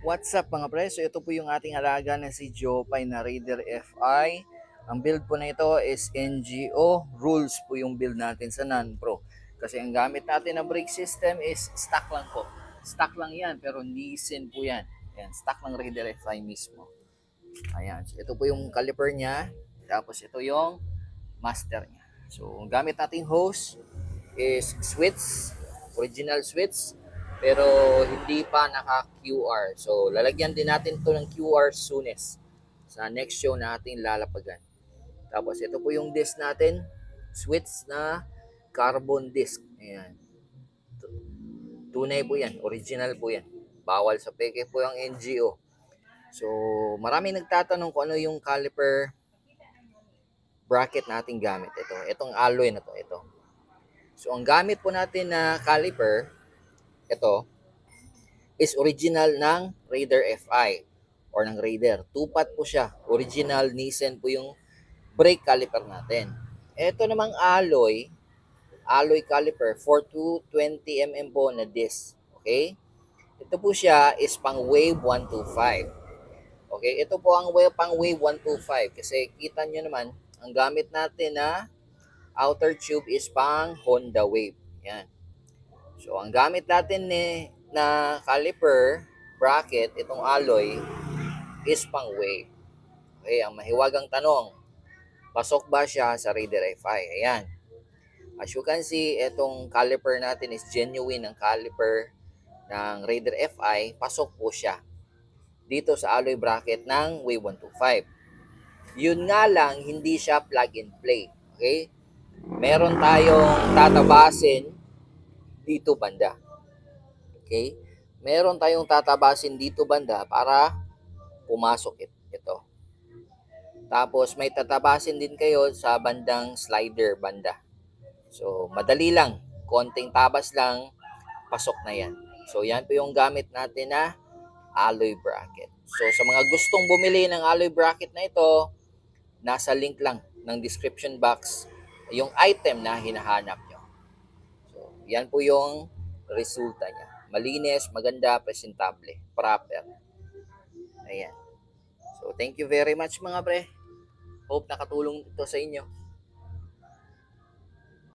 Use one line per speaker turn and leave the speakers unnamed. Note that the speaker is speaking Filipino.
What's up mga pre? So ito po yung ating alaga na si Jopay na Raider FI. Ang build po na ito is NGO. Rules po yung build natin sa non-pro. Kasi ang gamit natin na brake system is stock lang po. Stock lang yan pero Nissin po yan. Ayan, stock ng Raider FI mismo. Ayan, so ito po yung caliper niya. Tapos ito yung master niya. So ang gamit nating hose is switch, original switch, pero hindi pa naka-QR. So, lalagyan din natin to ng QR soonest sa next show na ating lalapagan. Tapos, ito po yung disc natin, switch na carbon disc. Ayan. Tunay po yan, original po yan. Bawal sa peke po yung NGO. So, marami nagtatanong kung ano yung caliper bracket nating gamit. Itong alloy na to, ito. So, ang gamit po natin na caliper, ito, is original ng Raider FI or ng Raider. Tupat po siya. Original Nissin po yung brake caliper natin. Ito namang alloy caliper for 220 mm po na disc. Okay? Ito po siya is pang Wave 125. Okay? Ito po ang pang Wave 125 kasi kita nyo naman, ang gamit natin na outer tube is pang Honda Wave. Yan. So, ang gamit natin na caliper bracket, itong alloy, is pang Wave. Okay, ang mahiwagang tanong, pasok ba siya sa Raider FI? Ayan. As you can see, itong caliper natin is genuine ang caliper ng Raider FI. Pasok po siya dito sa alloy bracket ng Wave 125. Yun nga lang, hindi siya plug and play. Okay? Meron tayong tatabasin dito banda. Okay? Meron tayong tatabasin dito banda para pumasok ito. Tapos may tatabasin din kayo sa bandang slider banda. So, madali lang. Konting tabas lang, pasok na yan. So, yan po yung gamit natin na alloy bracket. So, sa mga gustong bumili ng alloy bracket na ito, nasa link lang ng description box yung item na hinahanap nyo. So, yan po yung resulta niya. Malinis, maganda, presentable, proper. Ayan. So, thank you very much mga pre. Hope nakatulong ito sa inyo.